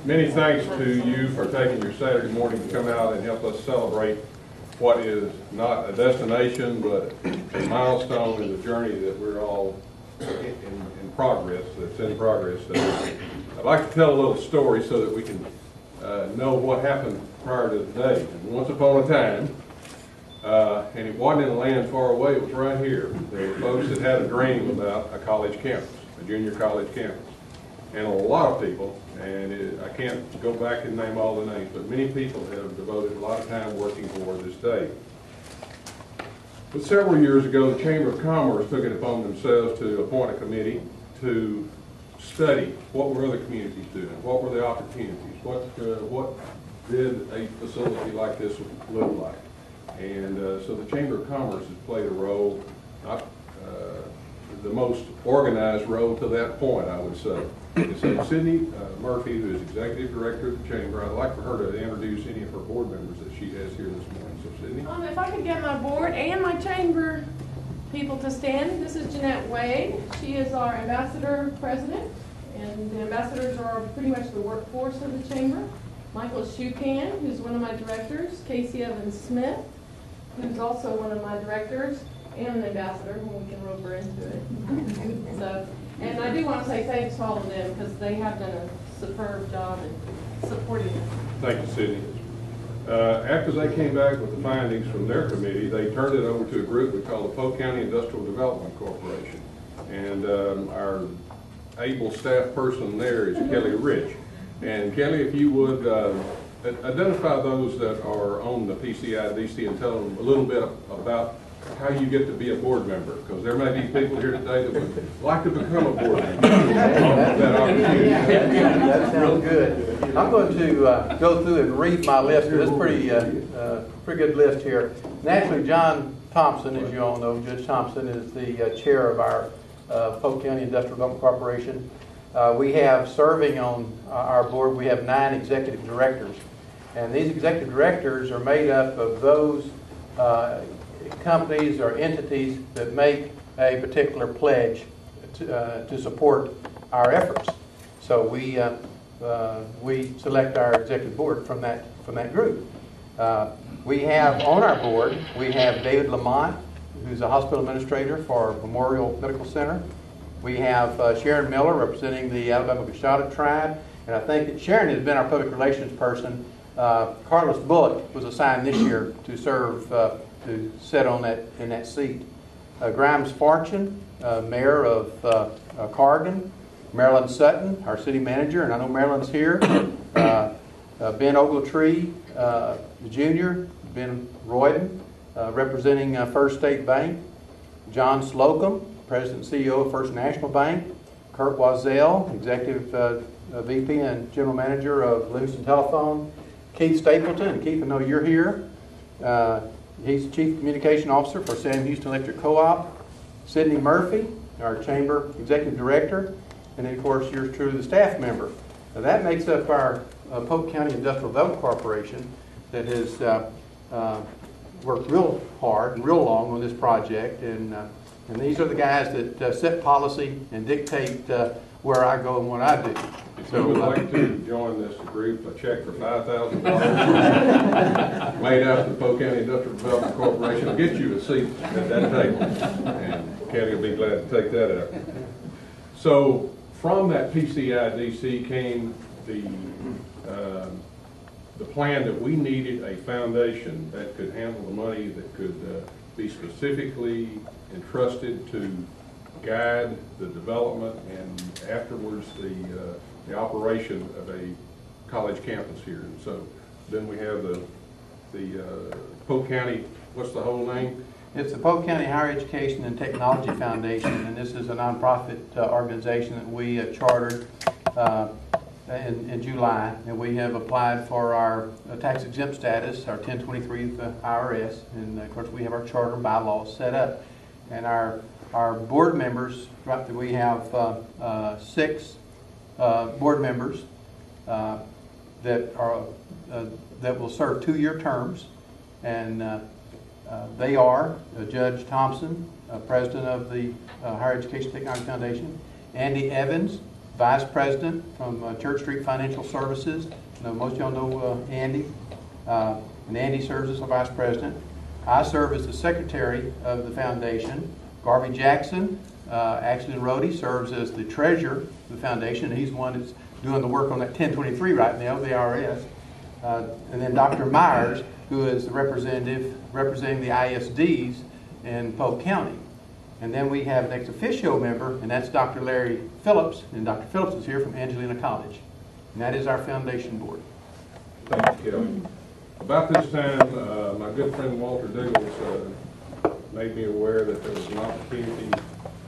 Many thanks to you for taking your Saturday morning to come out and help us celebrate what is not a destination, but a milestone in the journey that we're all in progress, that's in progress. I'd like to tell a little story so that we can know what happened prior to today. And once upon a time, and it wasn't in a land far away, it was right here. There were folks that had a dream about a college campus, a junior college campus. And a lot of people, and I can't go back and name all the names, but many people have devoted a lot of time working toward this day. But several years ago, the Chamber of Commerce took it upon themselves to appoint a committee to study what were other communities doing, what were the opportunities, what did a facility like this look like. And so the Chamber of Commerce has played a role, not the most organized role to that point, I would say. So Sydney Murphy, who is Executive Director of the Chamber, I'd like for her to introduce any of her board members that she has here this morning. So Sydney. If I could get my board and my chamber people to stand. This is Jeanette Wade. She is our ambassador president, and the ambassadors are pretty much the workforce of the chamber. Michael Shukan, who's one of my directors. Casey Evans Smith, who's also one of my directors and an ambassador, when we can rope her into it. So, and I do want to say thanks to all of them because they have done a superb job in supporting us. Thank you, Sydney. After they came back with the findings from their committee, they turned it over to a group we call the Polk County Industrial Development Corporation. And our able staff person there is Kelly Rich. And Kelly, if you would identify those that are on the PCIDC and tell them a little bit about how you get to be a board member, because there may be people here today that would like to become a board member. That sounds good. I'm going to go through and read my list. It's pretty good list here. Naturally, John Thompson, as you all know, Judge Thompson is the chair of our Polk County Industrial Development Corporation. We have serving on our board, we have 9 executive directors. And these executive directors are made up of those companies or entities that make a particular pledge to support our efforts. So we select our executive board from that group. We have on our board, we have David Lamont, who's a hospital administrator for Memorial Medical Center. We have Sharon Miller representing the Alabama Gashada tribe, and I think that Sharon has been our public relations person. Carlos Bullock was assigned this year to serve, to sit on in that seat. Grimes Fortune, mayor of Cargan. Marilyn Sutton, our city manager, and I know Marilyn's here. Ben Ogletree, Jr., Ben Royden, representing First State Bank. John Slocum, President and CEO of First National Bank. Kurt Wazell, Executive VP and General Manager of Livingston Telephone. Keith Stapleton, Keith, I know you're here. He's Chief Communication Officer for Sam Houston Electric Co-op. Sydney Murphy, our Chamber Executive Director. And then, of course, yours truly, the staff member. Now, that makes up our Polk County Industrial Development Corporation that has worked real hard and real long on this project. And these are the guys that set policy and dictate where I go and what I do. If you would like to join this group, a check for $5,000 made out of the Polk County Industrial Development Corporation will get you a seat at that table. And Kelly will be glad to take that up. So from that PCIDC came the plan that we needed a foundation that could handle the money, that could be specifically entrusted to guide the development and afterwards the operation of a college campus here. And so then we have the Polk County, what's the whole name? It's the Polk County Higher Education and Technology Foundation, and this is a nonprofit organization that we chartered in July, and we have applied for our tax-exempt status, our 1023 with the IRS, and of course we have our charter bylaws set up. And our board members, we have 6 board members that will serve 2-year terms, and they are Judge Thompson, President of the Higher Education Technology Foundation, Andy Evans, vice president from Church Street Financial Services. Most of y'all know Andy, and Andy serves as a vice president. I serve as the secretary of the foundation. Garvey Jackson, Axel Rhodey, serves as the treasurer of the foundation. He's the one that's doing the work on that 1023 right now, the IRS. And then Dr. Myers, who is the representative representing the ISDs in Polk County. And then we have an ex officio member, and that's Dr. Larry Phillips, and Dr. Phillips is here from Angelina College. And that is our foundation board. Thank you, Kelly. About this time, my good friend Walter Biggles made me aware that there was an opportunity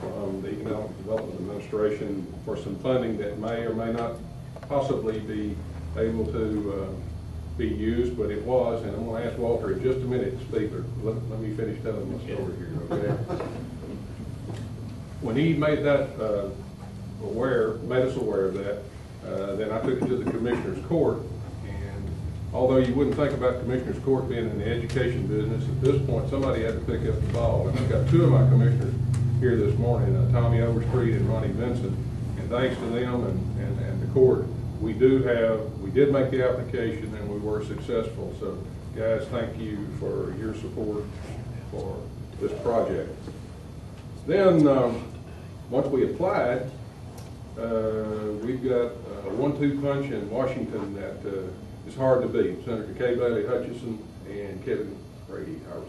from the Economic Development Administration for some funding that may or may not possibly be able to be used, but it was, and I'm going to ask Walter in just a minute to speak, but let me finish telling my story here, okay? When he made that made us aware of that, then I took it to the Commissioner's Court, and although you wouldn't think about Commissioner's Court being in the education business, at this point somebody had to pick up the ball, and I've got two of my commissioners here this morning, Tommy Overstreet and Ronnie Vincent, and thanks to them and the court, we did make the application and we were successful. So guys, thank you for your support for this project. Then once we applied, we've got a 1-2 punch in Washington that is hard to beat. Senator Kay Bailey Hutchison and Kevin Brady, our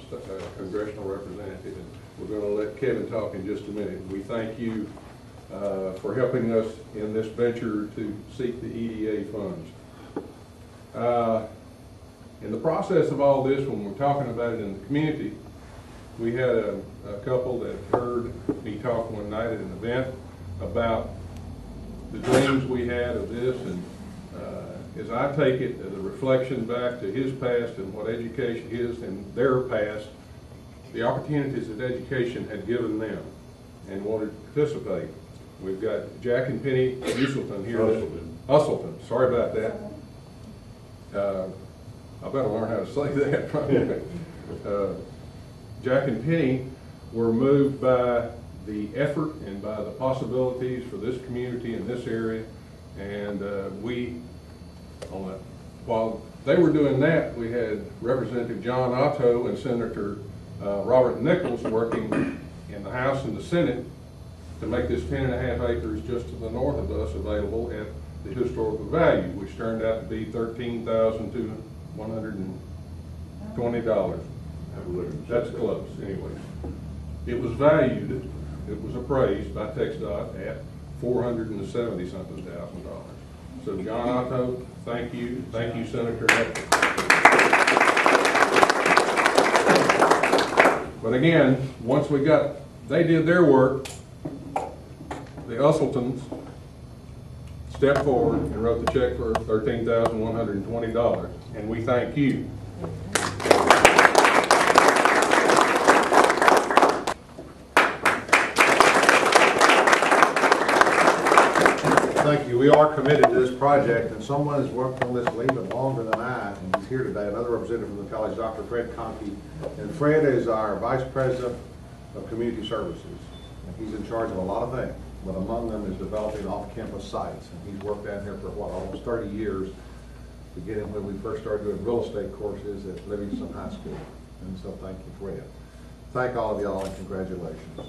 congressional representative. And we're going to let Kevin talk in just a minute. We thank you for helping us in this venture to seek the EDA funds. In the process of all this, when we're talking about it in the community, we had a couple that heard me talk one night at an event about the dreams we had of this, and as I take it as a reflection back to his past and what education is and their past, the opportunities that education had given them and wanted to participate. We've got Jack and Penny Usselton here. Usselton, sorry about that. I better learn how to say that. Jack and Penny were moved by the effort and by the possibilities for this community in this area, and while they were doing that, we had Representative John Otto and Senator Robert Nichols working in the House and the Senate to make this 10.5 acres just to the north of us available at the historical value, which turned out to be $13,120. That's close, anyway. It was valued, it was appraised by TxDOT at $470-something thousand. So John Otto, thank you. Thank you, Senator Nichols. But again, once they did their work, the Usseltons stepped forward and wrote the check for $13,120, and we thank you. Thank you. We are committed to this project, and someone has worked on this a little bit longer than I, and he's here today, another representative from the college, Dr. Fred Conkey. And Fred is our Vice President of Community Services. And he's in charge of a lot of things, but among them is developing off-campus sites. And he's worked down here for, almost 30 years, beginning when we first started doing real estate courses at Livingston High School. And so thank you, Fred. Thank all of y'all, and congratulations.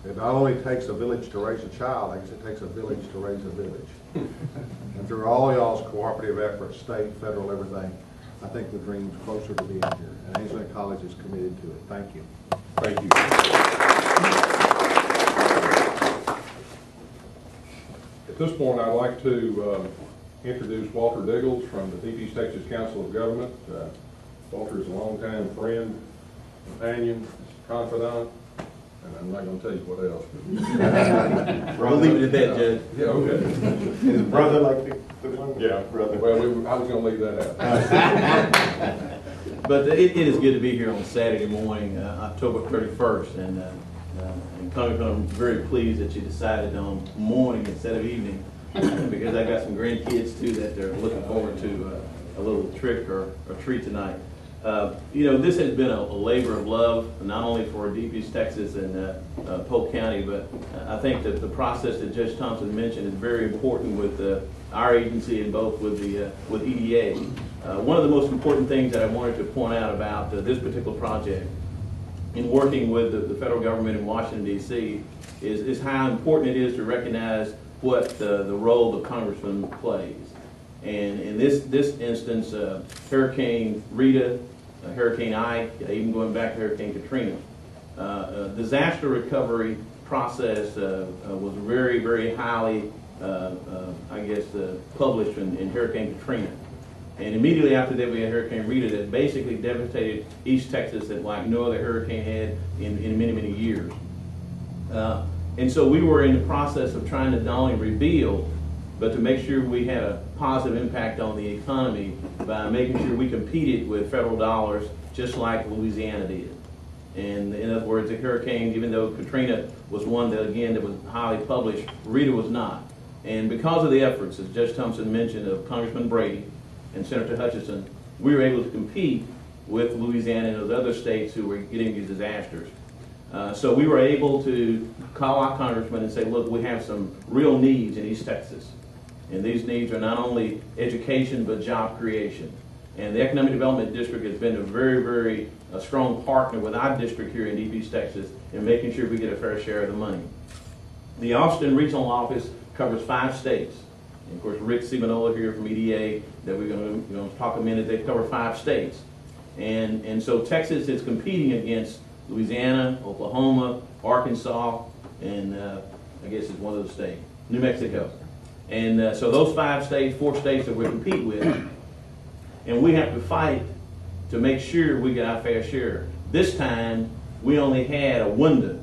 It not only takes a village to raise a child, I guess it takes a village to raise a village. And through all y'all's cooperative efforts, state, federal, everything, I think the dream's closer to being here. And Angelina College is committed to it. Thank you. Thank you. At this point, I'd like to introduce Walter Biggles from the Deep East Texas Council of Government. Walter is a longtime friend, companion, confidant, and I'm not going to tell you what else. We'll leave it at that, Judge. Yeah, okay. Is brother like the one? Yeah, brother. Well, I was going to leave that out. But it is good to be here on Saturday morning, October 31st, and Congressman, I'm very pleased that you decided on morning instead of evening, because I got some grandkids too that they're looking forward to a little trick or treat tonight. You know, this has been a labor of love, not only for Deep East Texas and Polk County, but I think that the process that Judge Thompson mentioned is very important with our agency and both with EDA. One of the most important things that I wanted to point out about this particular project in working with the federal government in Washington, D.C. is how important it is to recognize what the role the congressman plays. And in this instance, Hurricane Rita, Hurricane Ike, even going back to Hurricane Katrina, disaster recovery process was very, very highly, published in Hurricane Katrina. And immediately after that, we had Hurricane Rita that basically devastated East Texas like no other hurricane had in many, many years. And so we were in the process of trying to not only rebuild, but to make sure we had a positive impact on the economy by making sure we competed with federal dollars just like Louisiana did. And in other words, the hurricane, even though Katrina was one that, again, that was highly published, Rita was not. And because of the efforts, as Judge Thompson mentioned, of Congressman Brady and Senator Hutchinson, we were able to compete with Louisiana and those other states who were getting these disasters. So we were able to call our congressman and say, look, we have some real needs in East Texas. And these needs are not only education, but job creation. And the Economic Development District has been a very, very strong partner with our district here in Deep East Texas in making sure we get a fair share of the money. The Austin Regional Office covers 5 states. And of course, Ric Sugano here from EDA, that we're going to talk a minute, they cover 5 states. And so Texas is competing against Louisiana, Oklahoma, Arkansas, and I guess it's one of those states, New Mexico. And so those 5 states, 4 states that we compete with, and we have to fight to make sure we get our fair share. This time, we only had a window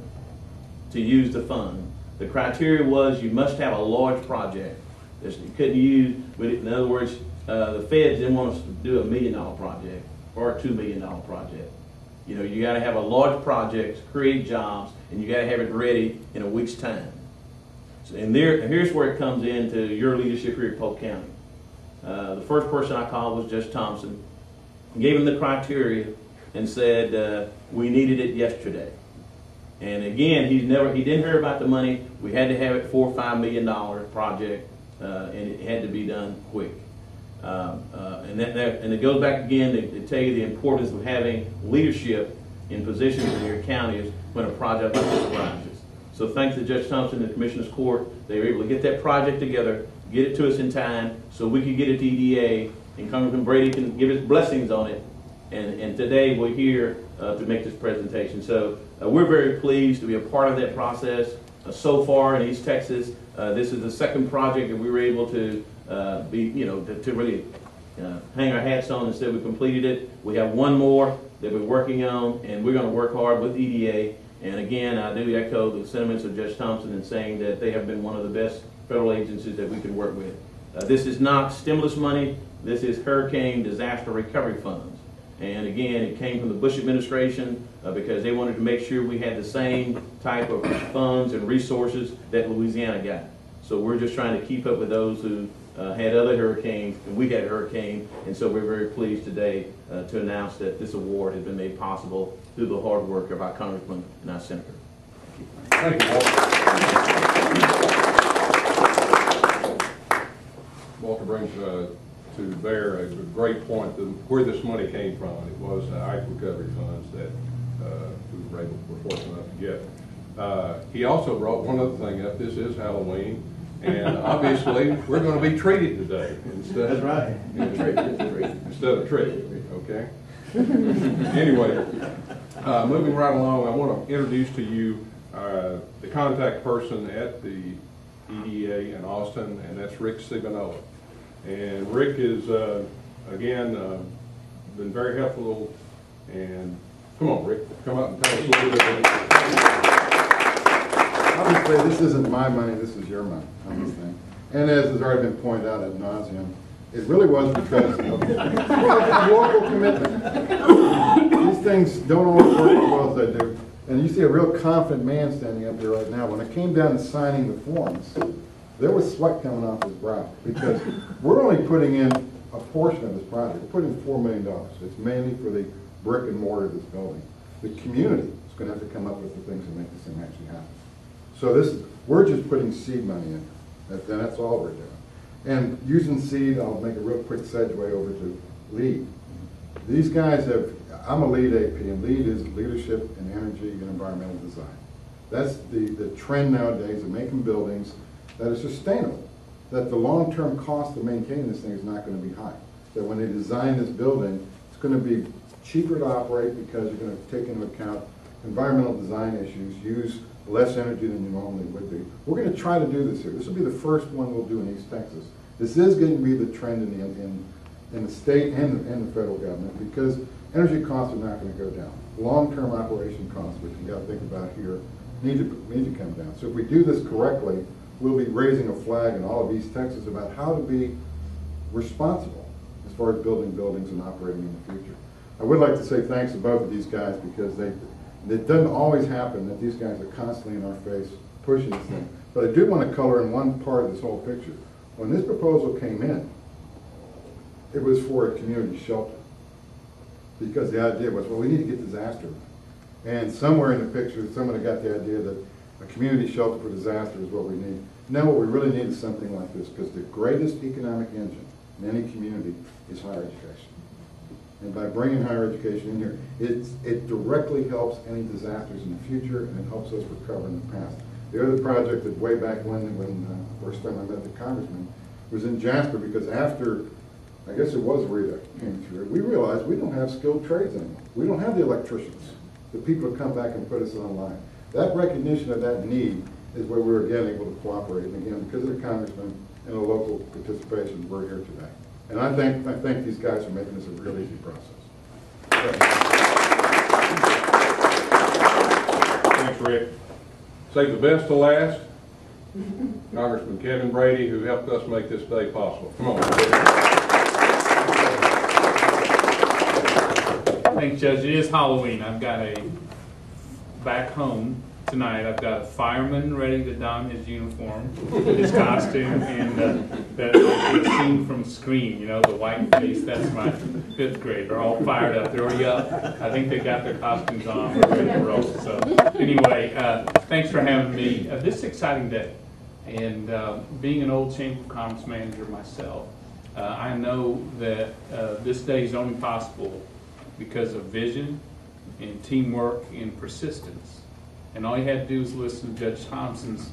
to use the fund. The criteria was you must have a large project. You couldn't use, in other words, the feds didn't want us to do a $1 million project or a $2 million project. You know, you got to have a large project, create jobs, and you got to have it ready in a week's time. So, and here's where it comes into your leadership here at Polk County. The first person I called was Judge Thompson, gave him the criteria, and said we needed it yesterday. And again, he didn't hear about the money. We had to have it $4 or $5 million project, and it had to be done quick. And it goes back again to tell you the importance of having leadership in positions in your counties when a project like this arises. So thanks to Judge Thompson and the Commissioner's Court, they were able to get that project together, get it to us in time, so we could get it to EDA, and Congressman Brady can give his blessings on it. And today we're here to make this presentation. So we're very pleased to be a part of that process. So far in East Texas, this is the second project that we were able to to really hang our hats on and say we completed it. We have one more that we're working on, and we're going to work hard with EDA. And again, I do echo the sentiments of Judge Thompson in saying that they have been one of the best federal agencies that we can work with. This is not stimulus money. This is hurricane disaster recovery funds. And again, it came from the Bush administration because they wanted to make sure we had the same type of funds and resources that Louisiana got. So we're just trying to keep up with those who had other hurricanes, and we had a hurricane, and so we're very pleased today to announce that this award has been made possible through the hard work of our congressman and our senator. Thank you, Walter. Walter brings to bear a great point where this money came from. It was Ike recovery funds that we were fortunate enough to get. He also brought one other thing up. This is Halloween. And obviously, we're going to be treated today instead. That's right. Instead of treated, okay? Anyway, moving right along, I want to introduce to you the contact person at the EDA in Austin, and that's Ric Sugano. And Ric is, again, been very helpful. And come on, Ric, come up and tell us a little bit about it. Obviously, this isn't my money, this is your money on this thing. And as has already been pointed out ad nauseum, it really was because of local commitment. These things don't always work as well as they do. And you see a real confident man standing up here right now. When it came down to signing the forms, there was sweat coming off his brow because we're only putting in a portion of this project. We're putting $4 million. It's mainly for the brick and mortar of this building. The community is going to have to come up with the things that make this thing actually happen. So we're just putting seed money in. That's all we're doing. And using seed, I'll make a real quick segue over to LEED. These guys I'm a LEED AP, and LEED is Leadership in Energy and Environmental Design. That's the trend nowadays of making buildings that are sustainable, that the long-term cost of maintaining this thing is not going to be high. That when they design this building, it's going to be cheaper to operate because you're going to take into account environmental design issues, use less energy than you normally would be. We're going to try to do this here. This will be the first one we'll do in East Texas. This is going to be the trend in the state and the federal government because energy costs are not going to go down. Long-term operation costs, which you got to think about here, need to come down. So if we do this correctly, we'll be raising a flag in all of East Texas about how to be responsible as far as building buildings and operating in the future. I would like to say thanks to both of these guys because it doesn't always happen that these guys are constantly in our face pushing this thing. But I do want to color in one part of this whole picture. When this proposal came in, it was for a community shelter because the idea was, well, we need to get disaster. And somewhere in the picture, somebody got the idea that a community shelter for disaster is what we need. Now what we really need is something like this because the greatest economic engine in any community is higher education. And by bringing higher education in here, it directly helps any disasters in the future and it helps us recover in the past. The other project that way back when first time I met the congressman was in Jasper because after, I guess it was Rita came through, we realized we don't have skilled trades anymore. We don't have the electricians, the people who come back and put us online. That recognition of that need is where we're again able to cooperate. And again, because of the congressman and the local participation, we're here today. And I thank these guys for making this a real easy process. Thanks, Rick. Save the best to last. Congressman Kevin Brady, who helped us make this day possible. Come on. Thanks, Judge. It is Halloween. I've got back home tonight, I've got a fireman ready to don his uniform, his costume, and that scene from Scream, you know, the white face, that's my fifth grade. They're all fired up. They're already up. I think they got their costumes on. We're ready to roll. So anyway, thanks for having me. This is an exciting day. And being an old Chamber of Commerce manager myself, I know that this day is only possible because of vision and teamwork and persistence. And all you had to do is listen to Judge Thompson's